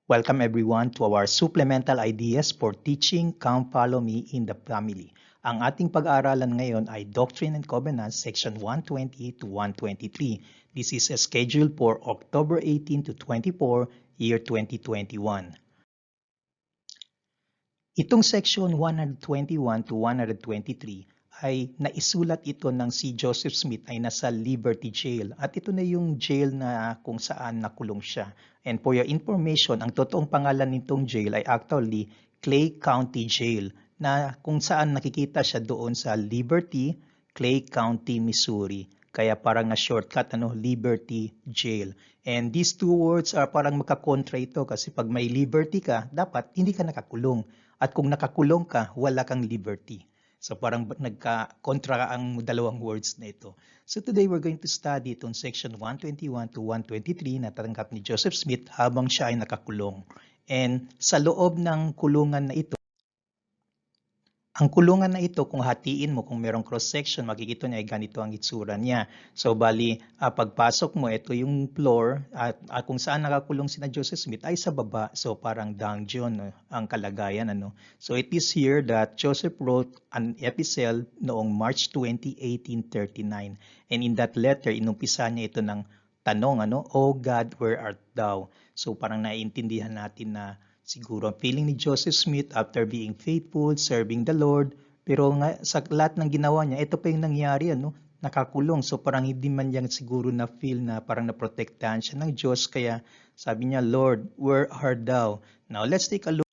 Welcome everyone to our Supplemental Ideas for Teaching Come Follow Me in the Family. Ang ating pag-aaralan ngayon ay Doctrine and Covenants, Section 120 to 123. This is scheduled for October 18 to 24, year 2021. Itong Section 121 to 123 ay naisulat ito ng si Joseph Smith ay nasa Liberty Jail. At ito na yung jail na kung saan nakulong siya. And for your information, ang totoong pangalan nitong jail ay actually Clay County Jail na kung saan nakikita siya doon sa Liberty, Clay County, Missouri. Kaya parang na shortcut, Liberty Jail. And these two words are parang magkakontra ito kasi pag may liberty ka, dapat hindi ka nakakulong. At kung nakakulong ka, wala kang liberty. So parang nagka-kontra ang dalawang words na ito. So today we're going to study itong section 121 to 123 na tatanggap ni Joseph Smith habang siya ay nakakulong. And sa loob ng kulungan na ito, ang kulungan na ito, kung hatiin mo, kung merong cross-section, makikita niya ay ganito ang itsura niya. So, bali, pagpasok mo, ito yung floor, at kung saan nakakulong sina Joseph Smith ay sa baba. So, parang dungeon ang kalagayan. So, it is here that Joseph wrote an epistle noong March 20, 1839. And in that letter, inumpisa niya ito ng tanong, O God, where art thou? So, parang naiintindihan natin na siguro ang feeling ni Joseph Smith after being faithful, serving the Lord, pero nga, sa lahat ng ginawa niya, ito pa yung nangyari, nakakulong. So parang hindi man niya siguro na feel na parang naprotektahan siya ng Diyos, kaya sabi niya, Lord, where art thou? Now let's take a look.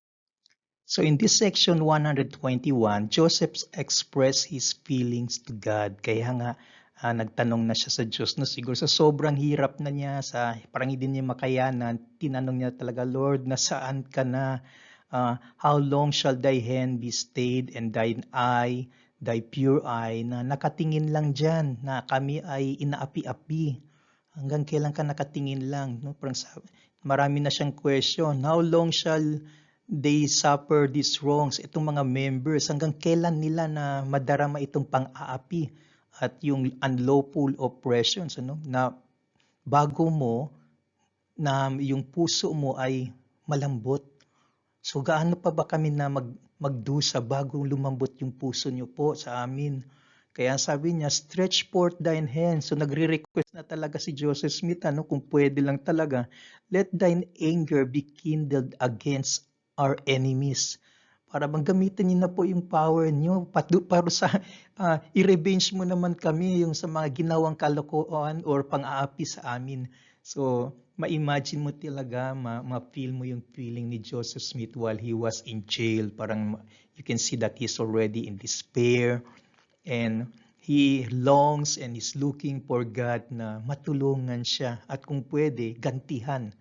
So in this section 121, Joseph expressed his feelings to God. Kaya nga, nagtanong na siya sa Diyos, siguro sa sobrang hirap na niya, parang hindi niya makayanan, tinanong niya talaga, Lord, nasaan ka na? How long shall thy hand be stayed and thine eye, thy pure eye, na nakatingin lang dyan, na kami ay inaapi-api. Hanggang kailan ka nakatingin lang? Parang marami na siyang question. How long shall they suffer these wrongs? Itong mga members, hanggang kailan nila na madarama itong pang-aapi? At yung unlawful oppressions, na bago mo, na yung puso mo ay malambot. So gaano pa ba kami na magdusa bago lumambot yung puso niyo po sa amin? Kaya sabi niya, stretch forth thine hands. So nagre-request na talaga si Joseph Smith, kung pwede lang talaga, let thine anger be kindled against our enemies. Para bang gamitin niyo na po yung power niyo para sa i-revenge mo naman kami yung sa mga ginawang kalokohan or pang-aapi sa amin. So, ma-imagine mo talaga, ma-feel mo yung feeling ni Joseph Smith while he was in jail. Parang you can see that he's already in despair and he longs and is looking for God na matulungan siya at kung pwede, gantihan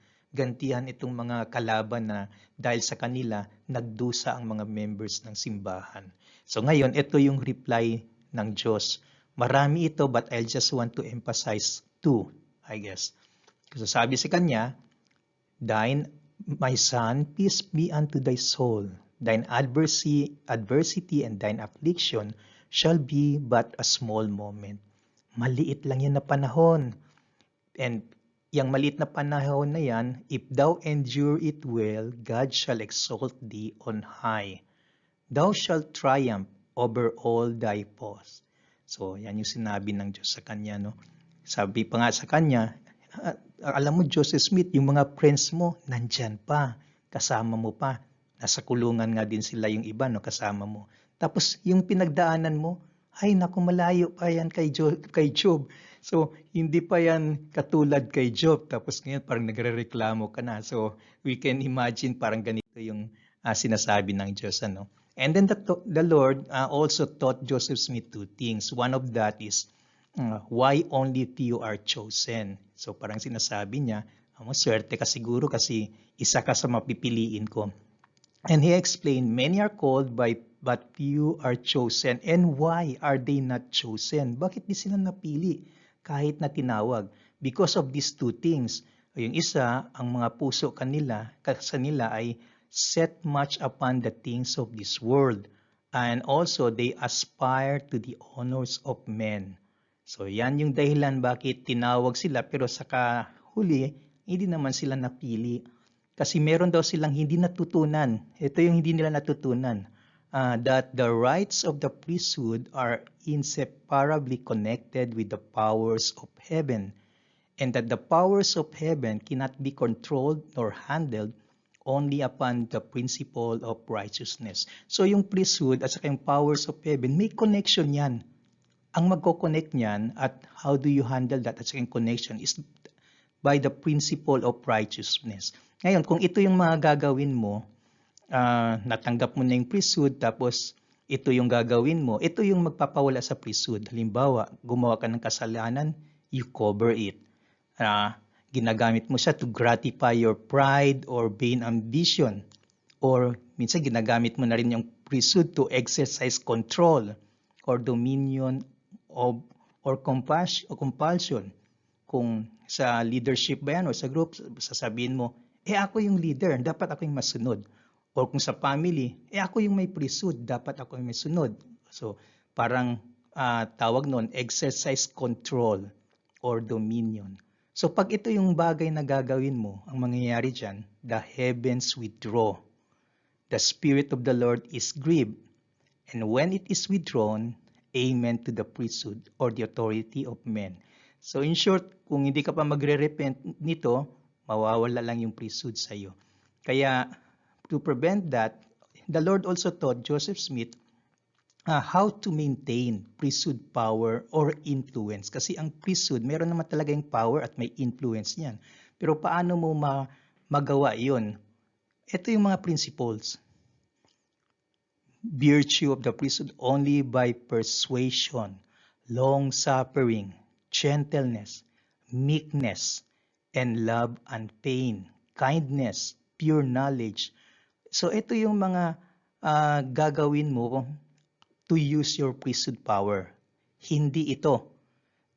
itong mga kalaban na dahil sa kanila, nagdusa ang mga members ng simbahan. So ngayon, ito yung reply ng Diyos. Marami ito, but I just want to emphasize two, I guess. Kasi sabi sa kanya, my son, peace be unto thy soul. Thine adversity and thine affliction shall be but a small moment. Maliit lang yan na panahon. And yang maliit na panahon na yan, if thou endure it well, God shall exalt thee on high. Thou shalt triumph over all thy foes. So, yan yung sinabi ng Diyos sa kanya, Sabi pa nga sa kanya, alam mo, Joseph Smith, yung mga friends mo, nandyan pa, kasama mo pa. Nasa kulungan nga din sila yung iba, kasama mo. Tapos, yung pinagdaanan mo, ay naku, malayo pa yan kay Job. So, hindi pa yan katulad kay Job. Tapos ngayon, parang nagre-reklamo ka na. So, we can imagine parang ganito yung sinasabi ng Diyos. And then the Lord also taught Joseph Smith two things. One of that is, why only few are chosen? So, parang sinasabi niya, swerte ka siguro kasi isa ka sa mapipiliin ko. And he explained, many are called but few are chosen. And why are they not chosen? Bakit di sila napili kahit na tinawag? Because of these two things. Yung isa, ang mga puso kanila ay set much upon the things of this world. And also, they aspire to the honors of men. So, yan yung dahilan bakit tinawag sila pero sa huli, hindi naman sila napili. Kasi meron daw silang hindi natutunan. Ito yung hindi nila natutunan. That the rights of the priesthood are inseparably connected with the powers of heaven, and that the powers of heaven cannot be controlled nor handled only upon the principle of righteousness. So yung priesthood at saka yung powers of heaven, may connection yan. Ang magko-connect niyan at how do you handle that at saka yung connection is by the principle of righteousness. Ngayon, kung ito yung mga gagawin mo, natanggap mo na yung priesthood, tapos ito yung gagawin mo, ito yung magpapawala sa priesthood. Halimbawa, gumawa ka ng kasalanan, you cover it. Ginagamit mo siya to gratify your pride or vain ambition. Or minsan ginagamit mo na rin yung priesthood to exercise control or dominion of or compulsion. Kung sa leadership ba yan o sa group, sasabihin mo, ako yung leader, dapat ako yung masunod. Or kung sa family, ako yung may priesthood, dapat ako yung may sunod. So, parang tawag nun, exercise control or dominion. So, pag ito yung bagay na gagawin mo, ang mangyayari dyan, the heavens withdraw. The Spirit of the Lord is grieved. And when it is withdrawn, amen to the priesthood or the authority of men. So, in short, kung hindi ka pa magre-repent nito, mawawala lang yung priesthood sa iyo. Kaya, to prevent that, the Lord also taught Joseph Smith how to maintain priesthood power or influence. Kasi ang priesthood, meron naman talaga yung power at may influence niyan. Pero paano mo magawa yun? Ito yung mga principles. Virtue of the priesthood only by persuasion, long-suffering, gentleness, meekness, and love and pain, kindness, pure knowledge. So ito yung mga gagawin mo to use your priesthood power. Hindi ito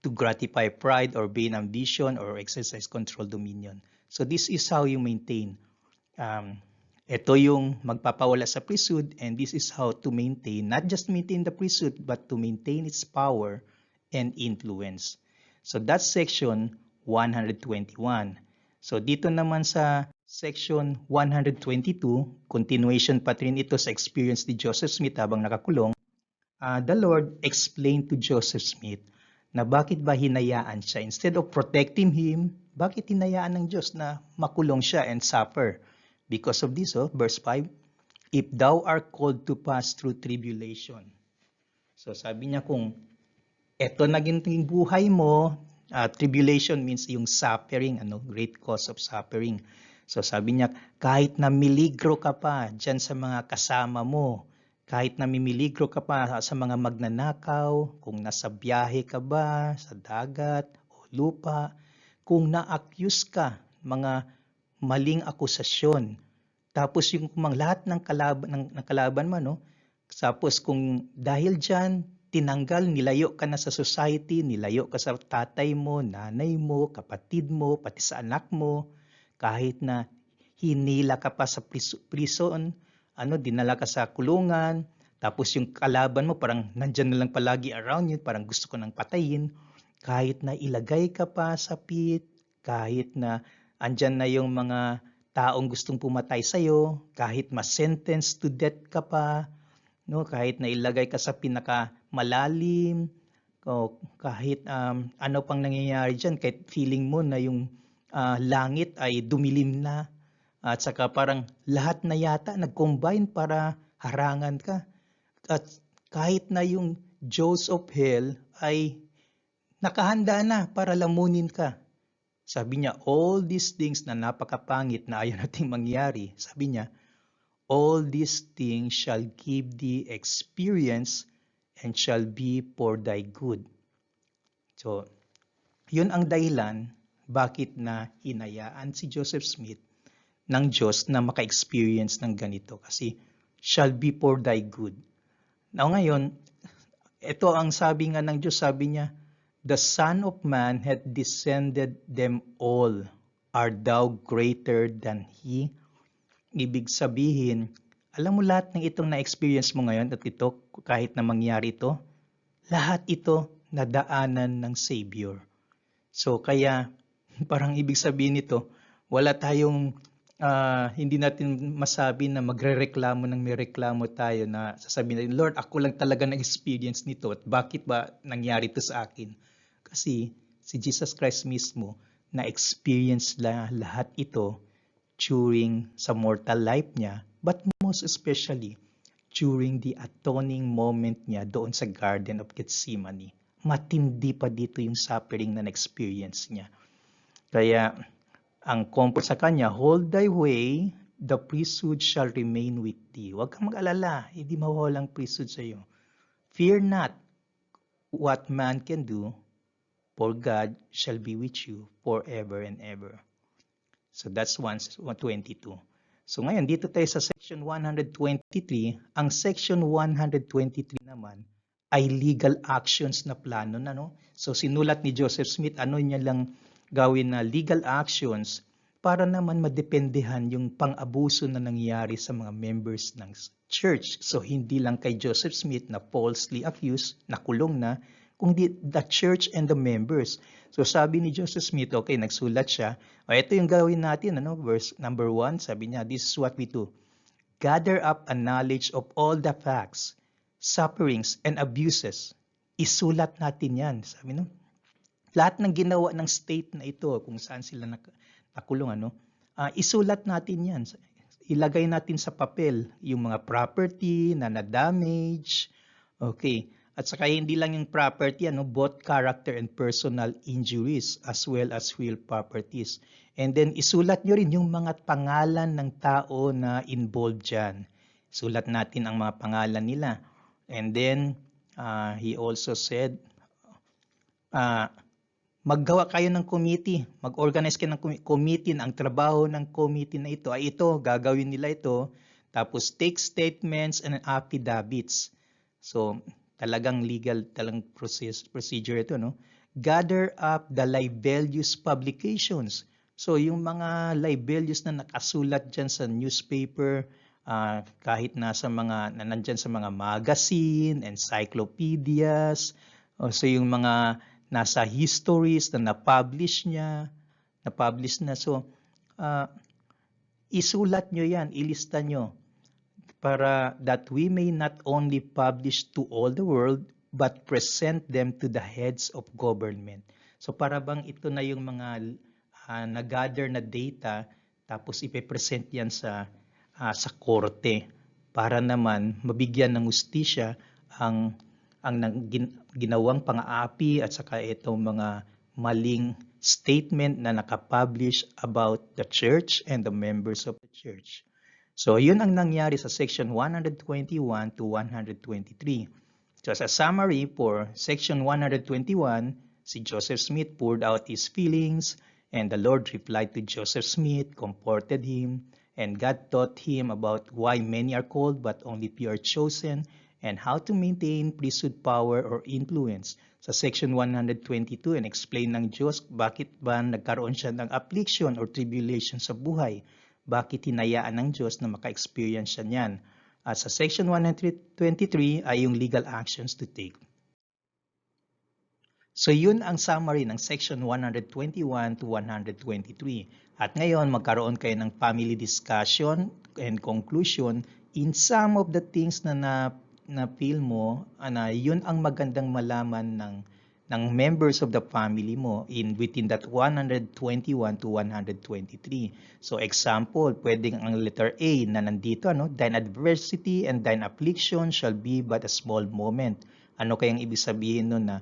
to gratify pride or vain ambition or exercise control dominion. So this is how you maintain. Ito yung magpapawala sa priesthood, and this is how to maintain, not just maintain the priesthood, but to maintain its power and influence. So that's section 121. So dito naman sa section 122, continuation pa rin ito sa experience ni Joseph Smith habang nakakulong. The Lord explained to Joseph Smith na bakit ba hinayaan siya. Instead of protecting him, bakit hinayaan ng Diyos na makulong siya and suffer? Because of this, verse 5, if thou art called to pass through tribulation. So sabi niya kung eto naging buhay mo, tribulation means yung suffering, great cause of suffering. So sabi niya, kahit na miligro ka pa dyan sa mga kasama mo, kahit na mimiligro ka pa sa mga magnanakaw, kung nasa biyahe ka ba, sa dagat o lupa, kung na-accuse ka, mga maling akusasyon, tapos yung lahat ng kalaban mo, tapos kung dahil dyan, tinanggal, nilayo ka na sa society, nilayo ka sa tatay mo, nanay mo, kapatid mo, pati sa anak mo, kahit na hinila ka pa sa prison, dinala ka sa kulungan, tapos yung kalaban mo parang nandyan na lang palagi around you, parang gusto ko nang patayin, kahit na ilagay ka pa sa pit, kahit na andyan na yung mga taong gustong pumatay sa'yo, kahit ma-sentence to death ka pa, kahit na ilagay ka sa pinakamalalim, o kahit ano pang nangyayari dyan, kahit feeling mo na yung langit ay dumilim na, at saka parang lahat na yata nag-combine para harangan ka. At kahit na yung jaws of hell ay nakahanda na para lamunin ka. Sabi niya, all these things na napakapangit na ayaw nating mangyari, sabi niya, all these things shall give thee experience and shall be for thy good. So, yun ang dahilan bakit na hinayaan si Joseph Smith ng Diyos na maka-experience ng ganito. Kasi, shall be for thy good. Now ngayon, ito ang sabi nga ng Diyos, sabi niya, the Son of Man hath descended them all. Art thou greater than He? Ibig sabihin, alam mo lahat ng itong na-experience mo ngayon at ito, kahit na mangyari ito, lahat ito nadaanan ng Savior. So kaya, parang ibig sabihin nito, wala tayong hindi natin masabi na magrereklamo ng may reklamo tayo na sasabihin natin, Lord, ako lang talaga na-experience nito at bakit ba nangyari to sa akin? Kasi si Jesus Christ mismo na-experience lahat ito during sa mortal life niya, but most especially during the atoning moment niya doon sa Garden of Gethsemane. Matindi pa dito yung suffering na na-experience niya. Kaya ang comfort sa kanya, hold thy way, the priesthood shall remain with thee. Huwag kang mag-alala, hindi mawawalang priesthood sa iyo. Fear not what man can do, for God shall be with you forever and ever. So that's 122. So ngayon, dito tayo sa section 123. Ang section 123 naman ay legal actions na plano na, no? So sinulat ni Joseph Smith, ano niya lang gawin na legal actions para naman madependehan yung pang-abuso na nangyari sa mga members ng church. So hindi lang kay Joseph Smith na falsely accused, nakulong na, kundi the church and the members. So sabi ni Joseph Smith, okay, nagsulat siya. O ito yung gawin natin, ano? Verse number 1, sabi niya, this is what we do. Gather up a knowledge of all the facts, sufferings, and abuses. Isulat natin yan. Sabi, no? Lahat ng ginawa ng state na ito, kung saan sila nakulong, ano? Isulat natin yan. Ilagay natin sa papel yung mga property na na-damage. Okay. At saka hindi lang yung property, ano, both character and personal injuries as well as real properties. And then isulat nyo rin yung mga pangalan ng tao na involved dyan. Sulat natin ang mga pangalan nila. And then he also said, maggawa kayo ng committee, mag-organize kayo ng committee. Ang trabaho ng committee na ito ay ito, gagawin nila ito. Tapos take statements and affidavits. So talagang legal, talagang procedure ito, no? Gather up the libellous publications. So yung mga libellous na nakasulat dyan sa newspaper, kahit nasa nandyan sa mga magazine, encyclopedias, so yung mga nasa histories na na-publish na. So isulat nyo yan, ilista nyo, para that we may not only publish to all the world, but present them to the heads of government. So para bang ito na yung mga na-gather na data, tapos ipe-present yan sa korte, para naman mabigyan ng hustisya ang ginawang pang-aapi at saka itong mga maling statement na nakapublish about the church and the members of the church. So, yun ang nangyari sa section 121 to 123. So, as a summary for section 121, si Joseph Smith poured out his feelings, and the Lord replied to Joseph Smith, comforted him, and God taught him about why many are called but only few are chosen, and how to maintain priesthood power or influence. Sa section 122, and explain ng Diyos bakit ba nagkaroon siya ng affliction or tribulation sa buhay. Bakit hinayaan ng Diyos na maka-experience siya niyan. At sa section 123 ay yung legal actions to take. So yun ang summary ng section 121 to 123. At ngayon magkaroon kayo ng family discussion and conclusion in some of the things na feel mo na yun ang magandang malaman ng members of the family mo within that 121 to 123. So example, pwedeng ang letter A na nandito, ano, thine adversity and thine affliction shall be but a small moment. Ano kayang ibig sabihin nun na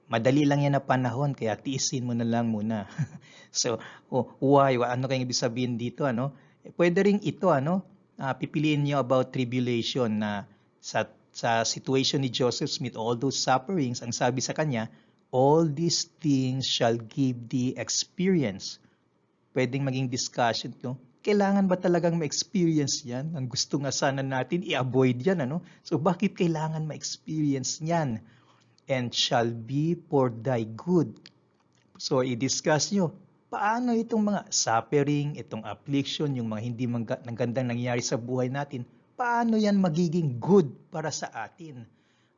madali lang yan na panahon, kaya tiisin mo na lang muna. So, why? Ano kayang ibig sabihin dito, ano? Pwede ring ito, ano? Pipiliin niyo about tribulation na sa situation ni Joseph Smith, all those sufferings, ang sabi sa kanya, all these things shall give thee experience. Pwedeng maging discussion, no? Kailangan ba talagang ma-experience yan? Ang gusto nga sana natin, i-avoid yan, ano? So, bakit kailangan ma-experience yan? And shall be for thy good. So, i-discuss nyo, paano itong mga suffering, itong affliction, yung mga hindi gandang nangyayari sa buhay natin, paano yan magiging good para sa atin?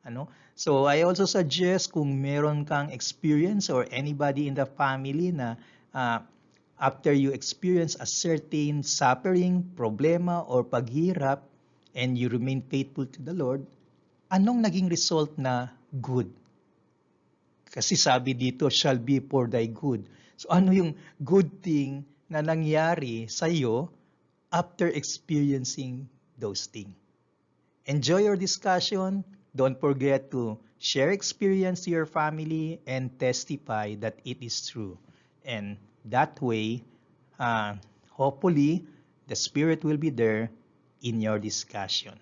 Ano? So, I also suggest kung meron kang experience or anybody in the family na After you experience a certain suffering, problema, or paghirap, and you remain faithful to the Lord, anong naging result na good? Kasi sabi dito, shall be for thy good. So ano yung good thing na nangyari sa iyo after experiencing those things? Enjoy your discussion. Don't forget to share experience to your family and testify that it is true. And that way, hopefully, the Spirit will be there in your discussion.